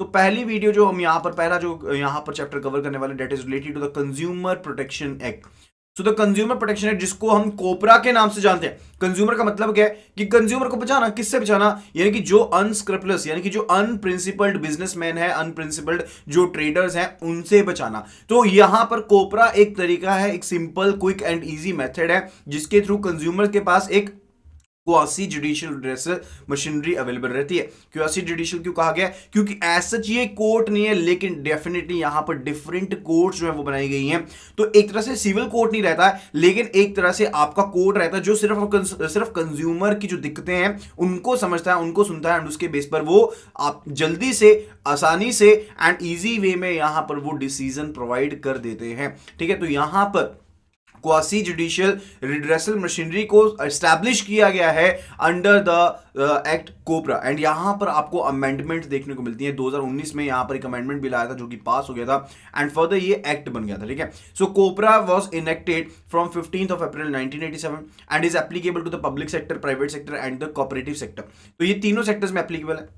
तो पहली वीडियो जो हम यहाँ पर पहला जो यहाँ पर चैप्टर कवर करने वाले that is related to the consumer protection act. So the consumer protection act, जिसको हम कोपरा के नाम से जानते हैं। कंज्यूमर का मतलब क्या है कि कंज्यूमर को बचाना, किससे बचाना, यानी कि जो अनस्क्रैपलेस यानी कि जो अनप्रिंसिपल्ड बिजनेसमैन है, अनप्रिंसिपल्ड जो ट्रेडर्स हैं, उनसे बचाना। तो यहां पर कोपरा एक तरीका है, एक simple quick and easy method है जिसके थ्रू कंज्यूमर के पास एक quasi judicial redressal machinery available रहती है। क्वासी जुडिशियल क्यों कहा गया? क्योंकि ऐसा ये कोर्ट नहीं है, लेकिन डेफिनेटली यहां पर डिफरेंट कोर्ट जो है वो बनाई गई हैं। तो एक तरह से सिविल कोर्ट नहीं रहता है, लेकिन एक तरह से आपका कोर्ट रहता है जो सिर्फ कंज्यूमर की जो दिक्कतें हैं उनको समझता है, उनको सुनता है, एंड उसके बेस पर वो आप जल्दी से, आसानी से एंड ईजी वे में यहां पर वो डिसीजन प्रोवाइड कर देते हैं। ठीक है, तो यहां पर क्वासी जुडिशियल रिड्रेसल मशीनरी को एस्टैब्लिश किया गया है under the act COPRA. And यहां पर आपको अमेंडमेंट देखने को मिलती है। 2019 में यहां पर एक अमेंडमेंट बिल आया था जो कि पास हो गया था, एंड फर्दर ये एक्ट बन गया था। ठीक है, so COPRA was enacted from 15th of April 1987 and is applicable to the public sector, private sector and the cooperative sector. तो ये तीनों सेक्टर्स में एप्लीकेबल है।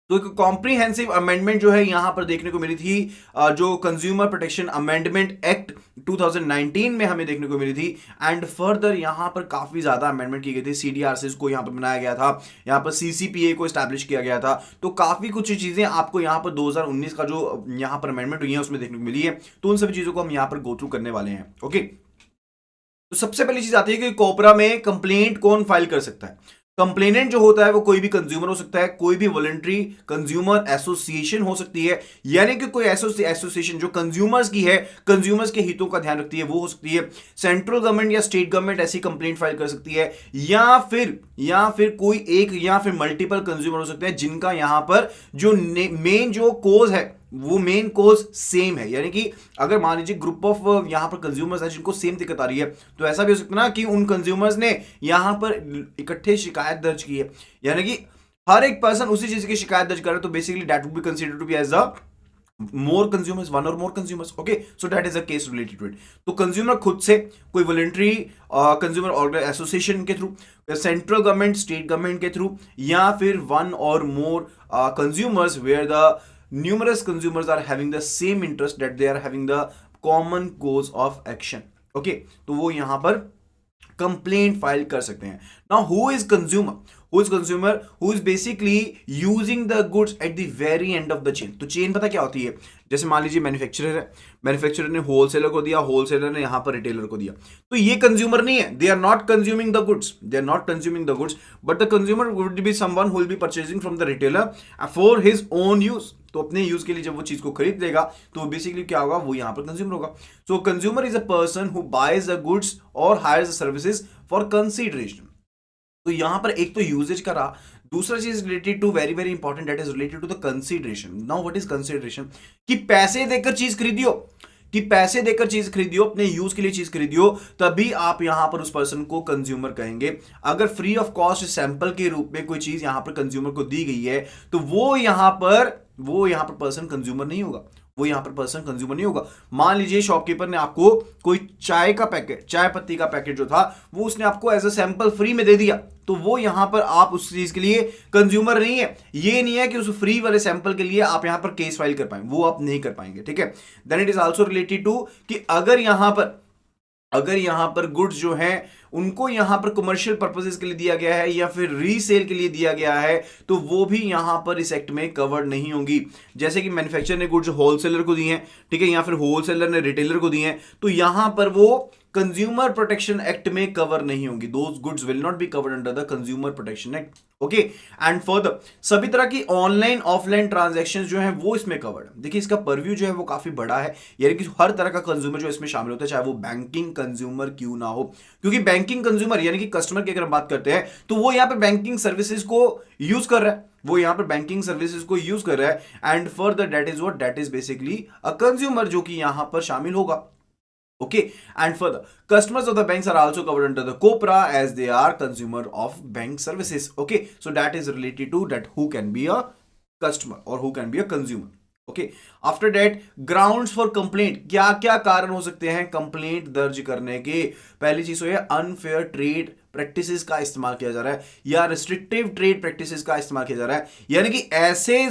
तो एक कॉम्प्रिहेंसिव अमेंडमेंट जो है यहां पर देखने को मिली थी, जो कंज्यूमर प्रोटेक्शन अमेंडमेंट एक्ट 2019 में हमें देखने को मिली थी। एंड फर्दर यहां पर काफी ज्यादा अमेंडमेंट की गई थी। सीडीआरसीज को यहां पर बनाया गया था, यहां पर सीसीपीए को एस्टैब्लिश किया गया था। तो काफी कुछ चीजें आपको यहां पर 2019 का जो यहां पर अमेंडमेंट हुई है उसमें देखने को मिली है। तो उन सभी चीजों को हम यहां पर गो थ्रू करने वाले हैं। ओके, तो सबसे पहली चीज आती है कि कोपरा में कंप्लेंट कौन फाइल कर सकता है। कंप्लेनेंट जो होता है वो कोई भी कंज्यूमर हो सकता है, कोई भी वॉलंटरी कंज्यूमर एसोसिएशन हो सकती है, यानी कि कोई एसोसिएशन जो कंज्यूमर्स की है, कंज्यूमर्स के हितों का ध्यान रखती है, वो हो सकती है। सेंट्रल गवर्नमेंट या स्टेट गवर्नमेंट ऐसी कंप्लेंट फाइल कर सकती है, या फिर कोई एक या फिर मल्टीपल कंज्यूमर हो सकते हैं जिनका यहां पर जो मेन जो कोज है वो मेन कोज सेम है। यानी कि अगर मान लीजिए ग्रुप ऑफ यहां पर कंज्यूमर्स है जिनको सेम दिक्कत आ रही है, तो ऐसा भी हो सकता है ना कि उन कंज्यूमर्स ने यहां पर इकट्ठे शिकायत दर्ज की है, यानी कि हर एक पर्सन उसी चीज की शिकायत दर्ज कर रहा है, तो basically that would be considered to be as a more consumers, one or more consumers. Okay, so that is a case related to it. तो कंज्यूमर खुद से, कोई वॉलंटरी कंज्यूमर एसोसिएशन के through, central government, state government के through, या फिर one or more consumers where the numerous consumers are having the same interest, that they are having the common cause of action. Okay, तो वो यहां पर complaint file कर सकते हैं। Now who is consumer? Who is basically using the goods at the very end of the chain. तो chain पता क्या होती है? जैसे मान लीजिए मैन्युफैक्चरर है, मैन्युफैक्चरर ने होलसेलर को दिया, होलसेलर ने यहां पर रिटेलर को दिया, तो ये कंज्यूमर नहीं है। They are not consuming the goods, but the consumer would be someone who will be purchasing from the retailer for his own use. तो अपने यूज के लिए जब वो चीज को खरीद लेगा तो बेसिकली क्या होगा, वो यहां पर कंज्यूमर होगा। So consumer is a person who buys the goods or hires the services for consideration. तो यहां पर एक तो यूजेज का रहा, दूसरा चीज related to very very important, that is related to the consideration. Now what is consideration? कि पैसे देकर चीज खरीदियो, अपने यूज के लिए चीज खरीदियो, तभी आप यहां पर उस पर्सन को कंज्यूमर कहेंगे। अगर फ्री ऑफ कॉस्ट सैंपल के रूप में कोई चीज यहां पर कंज्यूमर को दी गई है, तो वो यहां पर पर्सन कंज्यूमर नहीं होगा। मान लीजिए शॉपकीपर ने आपको कोई चाय पत्ती का पैकेट जो था वो उसने आपको एज अ सैंपल फ्री में दे दिया, तो वो यहां पर आप उस चीज के लिए कंज्यूमर नहीं है। ये नहीं है कि उस फ्री वाले सैंपल के लिए आप यहां पर केस फाइल कर पाएंगे, वो आप नहीं कर पाएंगे। ठीक है, then it is also related to कि अगर यहां पर गुड्स जो हैं उनको यहां पर कमर्शियल पर्पसेस के लिए दिया गया है या फिर रीसेल के लिए दिया गया है, तो वो भी यहां पर इस एक्ट में कवर्ड नहीं होंगी। जैसे कि मैन्युफैक्चरर ने गुड्स होलसेलर को दी हैं, ठीक है, या फिर होलसेलर ने रिटेलर को दी हैं, तो यहां पर वो कंज्यूमर प्रोटेक्शन एक्ट में कवर नहीं होंगी। Those goods will not be covered under the consumer protection act. Okay, and further सभी तरह की ऑनलाइन ऑफलाइन ट्रांजैक्शंस जो हैं वो इसमें कवर्ड है। देखिए इसका परव्यू जो है वो काफी बड़ा है, यानी कि हर तरह का कंज्यूमर जो इसमें शामिल होता है, चाहे वो बैंकिंग कंज्यूमर क्यों ना हो, क्योंकि बैंकिंग कंज्यूमर यानी कि कस्टमर की अगर हम बात करते हैं तो वो यहाँ पे बैंकिंग सर्विसेज को यूज कर रहा है, and further that is basically a consumer जो कि यहां पर शामिल होगा। Okay, and further, customers of the banks are also covered under the COPRA as they are consumer of bank services. Okay, so that is related to that who can be a customer or who can be a consumer. Okay, after that, grounds for complaint, क्या क्या कारण हो सकते हैं complaint दर्ज करने के? पहली चीज तो है अनफेयर ट्रेड प्रैक्टिसेस का इस्तेमाल किया जा रहा है या रिस्ट्रिक्टिव ट्रेड प्रैक्टिसेस का इस्तेमाल किया जा रहा है, यानी कि ऐसे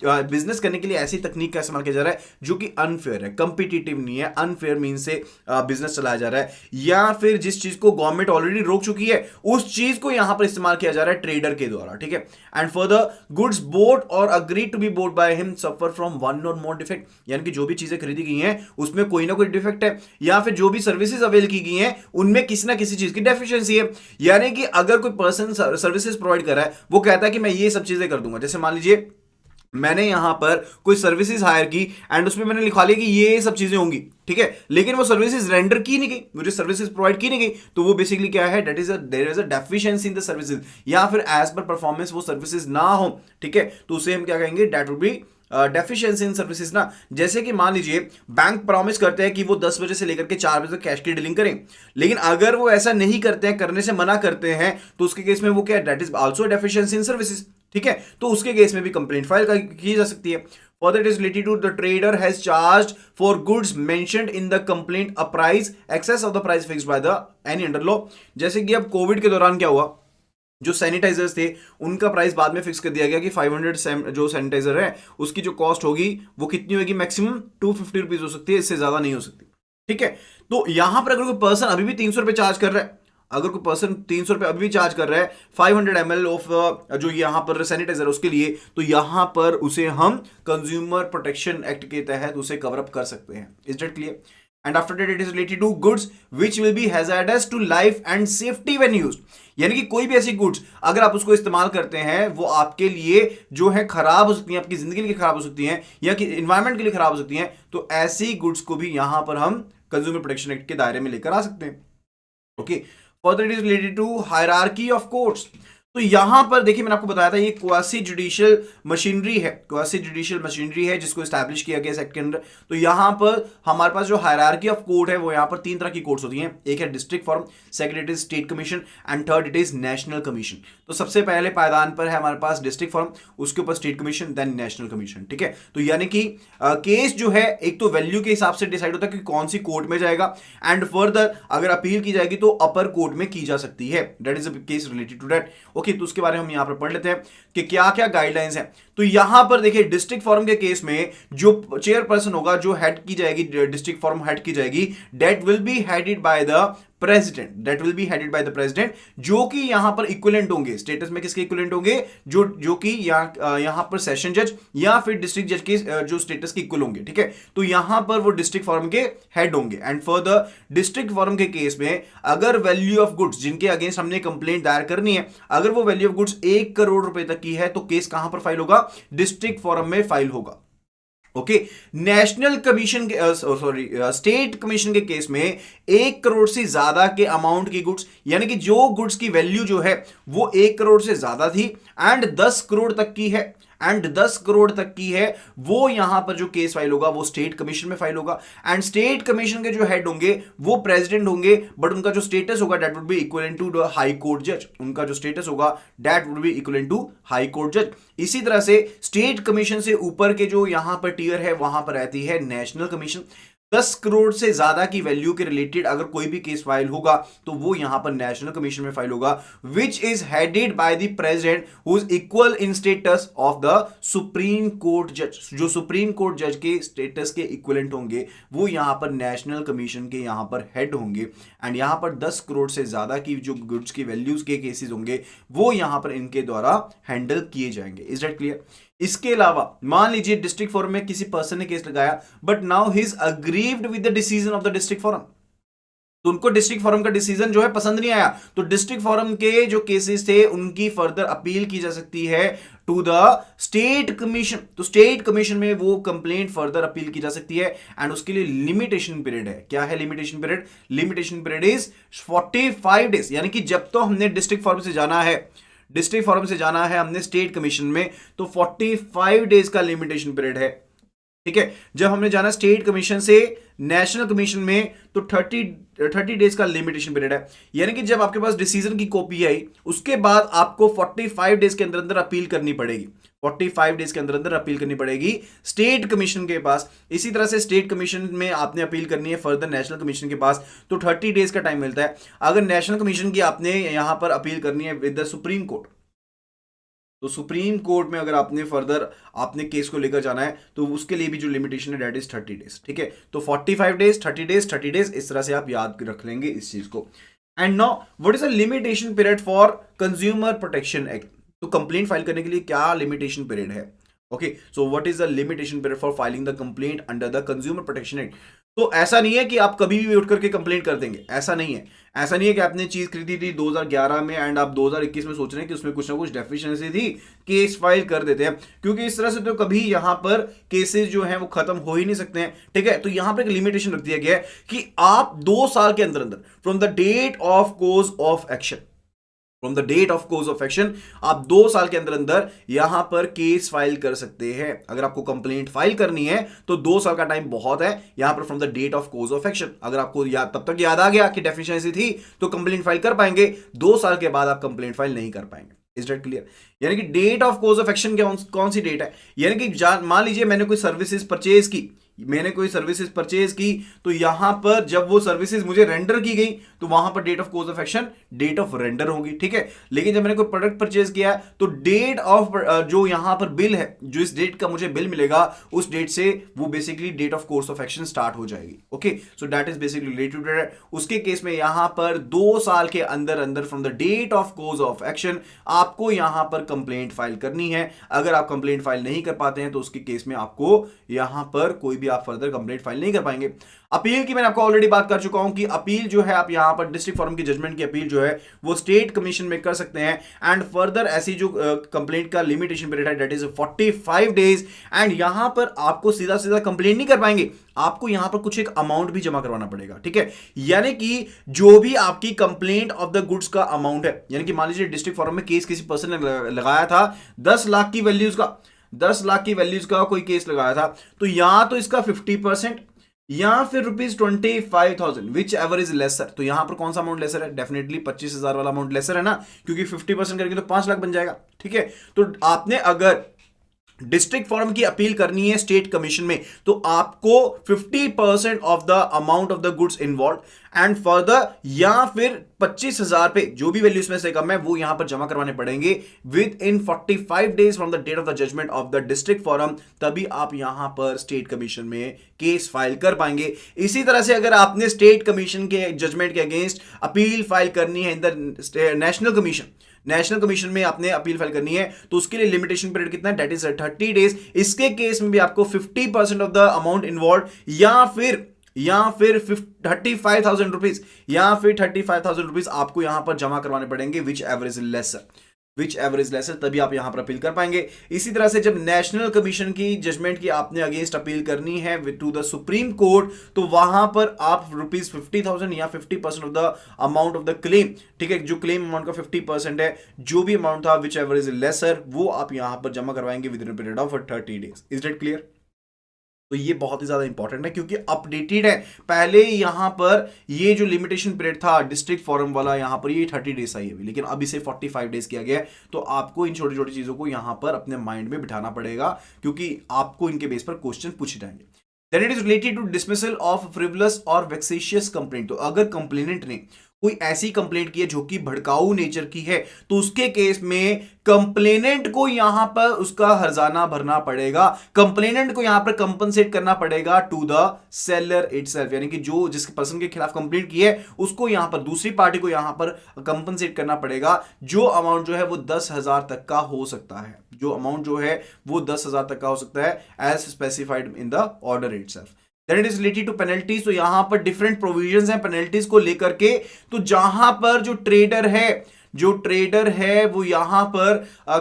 बिजनेस करने के लिए ऐसी तकनीक का इस्तेमाल किया जा रहा है जो कि अनफेयर है, कंपिटिटिव नहीं है, अनफेयर मीन से बिजनेस चलाया जा रहा है, या फिर जिस चीज को गवर्नमेंट ऑलरेडी रोक चुकी है उस चीज को यहां पर इस्तेमाल किया जा रहा है ट्रेडर के द्वारा, ठीक है। And further goods bought or agree to be bought by him suffer from one or more defect, यानी कि जो भी चीजें खरीदी गई हैं उसमें कोई ना कोई डिफेक्ट है, या फिर जो भी सर्विसेज अवेल की गई हैं उनमें किसी ना किसी चीज की डेफिशिएंसी है। यानी कि अगर कोई पर्सन सर्विसेज प्रोवाइड कर रहा है, वो कहता है कि मैं ये सब चीजें कर दूंगा, जैसे मान लीजिए मैंने यहां पर कोई सर्विसेज हायर की एंड उसमें मैंने लिखा लिया कि ये सब चीजें होंगी, ठीक है, लेकिन वो सर्विसेज रेंडर की नहीं गई, मुझे सर्विसेज प्रोवाइड की नहीं गई, तो वो बेसिकली क्या है, that is there is a deficiency in the services, या फिर एज पर परफॉर्मेंस वो सर्विसेज ना हो, ठीक है, तो उसे हम क्या कहेंगे, that would B deficiency in services ना। जैसे कि मान लीजिए बैंक प्रॉमिस करते हैं कि वो 10 बजे से लेकर के 4 बजे तक कैश की डीलिंग करें, लेकिन अगर वो ऐसा नहीं करते हैं, करने से मना करते हैं, तो उसके केस में वो क्या है, that is also deficiency in services, ठीक है, तो उसके केस में भी कंप्लेंट फाइल की जा सकती है। Further, it is related to the trader has charged for goods mentioned in the complaint a price excess of the price fixed by the any under law। जैसे कि अब कोविड के दौरान क्या हुआ, जो सैनिटाइजर्स थे उनका प्राइस बाद में फिक्स कर दिया गया कि 500 जो सैनिटाइजर है उसकी जो कॉस्ट होगी वो कितनी होगी, मैक्सिमम 250 रुपीज हो सकती है, इससे ज्यादा नहीं हो सकती, ठीक है। तो यहां पर अगर कोई पर्सन अभी भी 300 रुपए चार्ज कर रहा है, अगर कोई पर्सन 300 रुपए अभी भी चार्ज कर रहा है 500 ml ऑफ जो यहां पर सैनिटाइजर उसके लिए, तो यहां पर उसे हम कंज्यूमर प्रोटेक्शन एक्ट के तहत उसे कवर अप कर सकते हैं। Is that clear? And after that it is related to goods which will be hazardous to life and safety when used, यानी कि कोई भी ऐसी गुड्स अगर आप उसको इस्तेमाल करते हैं वो आपके लिए जो है खराब हो सकती हैं, आपकी जिंदगी के लिए खराब हो सकती हैं या कि एनवायरमेंट के लिए खराब हो सकती हैं, तो ऐसी गुड्स को भी यहां पर हम कंज्यूमर प्रोटेक्शन एक्ट के दायरे में लेकर आ सकते हैं। Okay, further it is related to hierarchy of courts. तो यहां पर देखिए मैंने आपको बताया था ये क्वासी जुडिशियल मशीनरी है, क्वासी जुडिशियल मशीनरी है जिसको एस्टैब्लिश किया गया एक्ट के अंदर। तो यहां पर हमारे पास जो हायरार्की ऑफ कोर्ट है वो यहां पर 3 तरह की कोर्ट्स होती हैं, एक है district form, second it is state commission and third it is national commission. तो सबसे पहले पायदान पर है हमारे पास डिस्ट्रिक्ट फॉर्म, उसके ऊपर state commission, then national commission, ठीक है। तो यानी कि केस जो है एक तो वैल्यू के हिसाब से डिसाइड होता है कि कौन सी कोर्ट में जाएगा, एंड फर्दर अगर अपील की जाएगी तो अपर कोर्ट में की जा सकती है, that is a case related to that. Okay, तो उसके बारे में हम यहां पर पढ़ लेते हैं कि क्या क्या गाइडलाइंस हैं। तो यहां पर देखिए डिस्ट्रिक्ट फॉरम के केस में जो चेयरपर्सन होगा, जो हेड की जाएगी, डिस्ट्रिक्ट फॉरम हेड की जाएगी, that will be headed by the president, that will be headed by the president, जो कि यहां पर इक्विवेलेंट होंगे, स्टेटस में किसके इक्विवेलेंट होंगे, जो कि यहां पर सेशन जज या फिर डिस्ट्रिक्ट जज के जो स्टेटस के इक्वल होंगे, ठीक है। तो यहां पर वो डिस्ट्रिक्ट फॉरम के हेड होंगे। एंड फर्दर डिस्ट्रिक्ट फॉरम के केस में अगर वैल्यू ऑफ गुड्स जिनके अगेंस्ट हमने कंप्लेंट दायर करनी है, अगर वो वैल्यू ऑफ गुड्स 1 करोड़ रुपए तक की है, तो केस कहां पर फाइल होगा, डिस्ट्रिक्ट फॉरम में फाइल होगा। ओके, नेशनल कमीशन के स्टेट कमीशन के केस में 1 करोड़ से ज्यादा के अमाउंट की गुड्स, यानी कि जो गुड्स की वैल्यू जो है वो 1 करोड़ से ज्यादा थी एंड 10 करोड़ तक की है, वो यहां पर जो केस फाइल होगा वो स्टेट कमीशन में फाइल होगा। एंड स्टेट कमीशन के जो हेड होंगे वो प्रेसिडेंट होंगे, बट उनका जो स्टेटस होगा that would be equivalent to the high court जज, उनका जो स्टेटस होगा that would be equivalent to high court जज। इसी तरह से स्टेट कमीशन से ऊपर के जो यहां पर टियर है वहां पर रहती है नेशनल कमीशन। 10 करोड़ से ज्यादा की वैल्यू के रिलेटेड अगर कोई भी केस फाइल होगा तो वो यहां पर नेशनल कमीशन में फाइल होगा, which is headed by the president who is equal in status of the supreme court जज। जो सुप्रीम कोर्ट जज के स्टेटस के इक्विवेलेंट होंगे वो यहां पर नेशनल कमीशन के यहां पर हेड होंगे। एंड यहां पर 10 करोड़ से ज्यादा की जो गुड्स की वैल्यूज के केसेस होंगे वो यहां पर इनके द्वारा हैंडल किए जाएंगे। Is that clear? इसके अलावा मान लीजिए डिस्ट्रिक्ट फॉरम में किसी पर्सन ने केस लगाया, but now he is aggrieved with the decision of the district forum, तो उनको डिस्ट्रिक्ट फॉरम का डिसीजन जो है पसंद नहीं आया, तो डिस्ट्रिक्ट फॉरम के जो केसेस थे उनकी फर्दर अपील की जा सकती है टू द स्टेट कमीशन। तो स्टेट कमीशन में वो कंप्लेंट फर्दर अपील की जा सकती है एंड उसके लिए लिमिटेशन पीरियड है। क्या है limitation period? Limitation period is 45 days, यानी कि जब तो हमने डिस्ट्रिक्ट फॉरम से जाना है, डिस्ट्रिक्ट फॉरम से जाना है हमने स्टेट कमीशन में, तो 45 डेज का लिमिटेशन पीरियड है, ठीक है। जब हमने जाना स्टेट कमीशन से नेशनल कमीशन में तो 30 डेज का लिमिटेशन पीरियड है, यानी कि जब आपके पास डिसीजन की कॉपी आई उसके बाद आपको 45 डेज के अंदर अंदर अपील करनी पड़ेगी। 45 डेज के अंदर अंदर अपील करनी पड़ेगी स्टेट कमीशन के पास। इसी तरह से स्टेट कमीशन में आपने अपील करनी है फर्दर नेशनल कमीशन के पास, तो 30 डेज का टाइम मिलता है। अगर नेशनल कमीशन की आपने यहां पर अपील करनी है विद द सुप्रीम कोर्ट, तो सुप्रीम कोर्ट में अगर आपने फर्दर आपने केस को लेकर जाना है तो उसके लिए भी जो लिमिटेशन है दैट इज 30 डेज। ठीक है, तो 45 डेज, 30 डेज, 30 डेज, इस तरह से आप याद रख लेंगे इस चीज को। And now what is the limitation period for consumer protection act? तो कंप्लेंट फाइल करने के लिए क्या लिमिटेशन पीरियड है? Okay, so what is the limitation period for filing the complaint under the consumer protection act? तो ऐसा नहीं है कि आप कभी भी उठ करके कंप्लेंट कर देंगे, ऐसा नहीं है। ऐसा नहीं है कि आपने चीज खरीदी थी 2011 में एंड आप 2021 में सोच रहे हैं कि उसमें कुछ ना कुछ डेफिशिएंसी थी, केस फाइल कर देते हैं, क्योंकि इस तरह से तो कभी यहां पर केसेस जो हैं वो खत्म हो ही नहीं सकते हैं। ठीक है, तो यहां पर एक लिमिटेशन रख दिया गया है कि आप 2 साल के अंदर अंदर from the date of cause of action, from the date of cause of action आप 2 साल के अंदर अंदर यहां पर केस फाइल कर सकते हैं। अगर आपको कंप्लेंट फाइल करनी है तो 2 साल का टाइम बहुत है यहां पर from the date of cause of action. अगर आपको तब तक याद आ गया कि डेफिशिएंसी थी तो कंप्लेंट फाइल कर पाएंगे, 2 साल के बाद आप कंप्लेंट फाइल नहीं कर पाएंगे। Is that clear? यानी कि date of cause of action कौन सी डेट है? यानी कि मान लीजिए मैंने कोई सर्विसेज परचेज की, तो यहां पर जब वो सर्विसेज मुझे रेंडर की गई तो वहां पर date of cause of action date of render होगी। ठीक है, लेकिन जब मैंने कोई प्रोडक्ट परचेज किया है तो डेट ऑफ जो यहां पर बिल है, जो इस डेट का मुझे बिल मिलेगा उस डेट से वो basically date of course of action start हो जाएगी। Okay, so that is basically related to that. उसके केस में यहां पर 2 साल के अंदर अंदर from the date of cause of action आपको यहां पर कंप्लेंट फाइल करनी है। अगर आप कंप्लेंट फाइल नहीं कर पाते हैं तो उसके केस में आपको यहां पर कोई भी आप फर्दर कंप्लेंट फाइल नहीं कर पाएंगे। अपील की मैंने आपको ऑलरेडी बात कर चुका हूं कि अपील जो है आप यहां पर डिस्ट्रिक्ट फॉरम की जजमेंट की अपील जो है वो स्टेट कमीशन में कर सकते हैं। एंड फर्दर ऐसी जो कंप्लेंट का लिमिटेशन पीरियड है दैट इज 45 डेज। एंड यहां पर आपको सीधा सीधा कंप्लेंट नहीं कर पाएंगे, आपको यहां पर कुछ एक अमाउंट भी जमा करवाना पड़ेगा। ठीक है, यानी कि जो भी आपकी कंप्लेंट ऑफ द गुड्स का अमाउंट है, यानी कि मान लीजिए डिस्ट्रिक्ट फॉरम में केस किसी पर्सन ने लगाया था 10 लाख की वैल्यूज का, 10 लाख की वैल्यूज का कोई केस लगाया था, तो यहां तो इसका 50% या फिर ₹25,000 विच एवर इज लेसर। तो यहां पर कौन सा अमाउंट लेसर है? डेफिनेटली 25,000 वाला अमाउंट लेसर है ना, क्योंकि 50% करेंगे तो 5 लाख बन जाएगा। ठीक है, तो आपने अगर डिस्ट्रिक्ट फॉरम की अपील करनी है स्टेट कमीशन में तो आपको 50% of the amount of the goods involve and further या फिर 25,000 पे जो भी वैल्यू इसमें से कम है वो यहां पर जमा करवाने पड़ेंगे within 45 days from the date of the judgment of the district forum, तभी आप यहां पर स्टेट कमीशन में केस फाइल कर पाएंगे। इसी तरह से अगर आपने स्टेट कमीशन के जजमेंट के अगेंस्ट अपील फाइल करनी है इन द नेशनल कमीशन में आपने अपील फाइल करनी है तो उसके लिए लिमिटेशन पीरियड कितना है? That is 30 days. इसके केस में भी आपको 50% ऑफ द अमाउंट इन्वॉल्व या फिर 35,000 रुपीज या फिर 35,000 रुपीज आपको यहां पर जमा करवाने पड़ेंगे विच एवरेज लेसर, तभी आप यहां पर अपील कर पाएंगे। इसी तरह से जब नेशनल कमीशन की जजमेंट की आपने अगेंस्ट अपील करनी है टू द सुप्रीम कोर्ट तो वहां पर आप ₹50,000 या 50% of the amount of the claim, ठीक है, जो क्लेम अमाउंट का 50% है, जो भी अमाउंट था विच एवर इज लेसर, वो आप यहां पर जमा करवाएंगे with in period of 30 days. Is that clear? तो ये बहुत ही ज्यादा इंपॉर्टेंट है क्योंकि अपडेटेड है। पहले यहां पर ये जो लिमिटेशन पीरियड था डिस्ट्रिक्ट फॉरम वाला यहां पर ये 30 डेज आई है, लेकिन अब इसे 45 डेज किया गया है। तो आपको इन छोटी छोटी चीजों को यहां पर अपने माइंड में बिठाना पड़ेगा क्योंकि आपको इनके बेस पर क्वेश्चन पूछे जाएंगे। Then it is related to dismissal of frivolous और वेक्सेशियस कंप्लेंट। तो अगर कंप्लेनेंट ने कोई ऐसी कंप्लेंट की है जो कि भड़काऊ नेचर की है तो उसके केस में कंप्लेनेंट को यहां पर उसका हर्जाना भरना पड़ेगा, कंप्लेनेंट को यहां पर कंपनसेट करना पड़ेगा टू द सेलर इटसेल्फ, यानी कि जो जिस पर्सन के खिलाफ कंप्लेंट की है उसको यहां पर दूसरी पार्टी को यहां पर कंपनसेट करना पड़ेगा। जो अमाउंट जो है वो 10,000 तक का हो सकता है, जो अमाउंट जो है वो 10,000 तक का हो सकता है as specified in the order itself. Then it is related to penalties। तो यहां पर डिफरेंट प्रोविजंस हैं पेनल्टीज को लेकर के। तो जहां पर जो ट्रेडर है वो यहां पर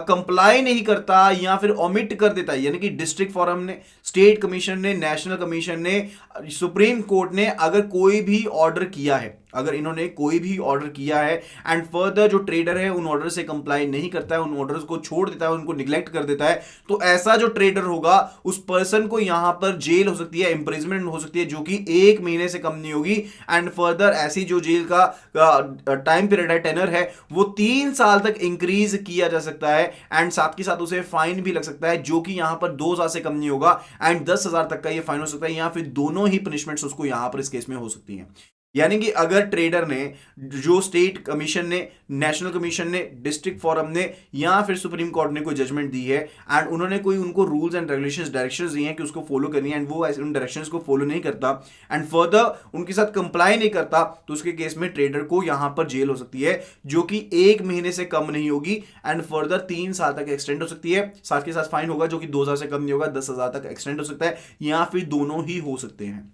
कंप्लाई नहीं करता या फिर ओमिट कर देता है, यानी कि डिस्ट्रिक्ट फॉरम ने, स्टेट कमीशन ने, नेशनल कमीशन ने, सुप्रीम कोर्ट ने अगर कोई भी ऑर्डर किया है अगर इन्होंने कोई भी ऑर्डर किया है एंड फर्दर जो ट्रेडर है उन ऑर्डर से कंप्लाई नहीं करता है, उन ऑर्डर्स को छोड़ देता है, उनको निग्लेक्ट कर देता है, तो ऐसा जो ट्रेडर होगा उस पर्सन को यहां पर जेल हो सकती है, इंप्रिजमेंट हो सकती है, जो कि 1 महीने से कम नहीं होगी। एंड फर्दर ऐसी जो जेल का टाइम पीरियड है, टेनर है, वो 3 साल तक इंक्रीज किया जा सकता है एंड साथ के साथ उसे फाइन भी लग सकता है, जो कि यहां पर 2 साल से कम नहीं होगा एंड 10,000 तक का ये फाइन हो सकता है, या फिर दोनों ही पनिशमेंट्स उसको यहां पर इस केस में हो सकती हैं। यानी कि अगर ट्रेडर ने, जो स्टेट कमीशन ने, नेशनल कमीशन ने, डिस्ट्रिक्ट फोरम ने या फिर सुप्रीम कोर्ट ने कोई जजमेंट दी है एंड उन्होंने कोई उनको रूल्स एंड रेगुलेशंस, डायरेक्शंस दी हैं कि उसको फॉलो करनी है एंड वो उन डायरेक्शंस को फॉलो नहीं करता एंड फर्दर उनके साथ कंप्लाई नहीं करता, तो उसके केस में ट्रेडर को यहां पर जेल हो सकती है, जो कि 1 महीने से कम नहीं होगी एंड फर्दर 3 साल तक एक्सटेंड हो सकती है। साथ के साथ फाइन होगा जो कि 2,000 से कम नहीं होगा, 10,000 तक एक्सटेंड हो सकता है, या फिर दोनों ही हो सकते हैं।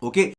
ओके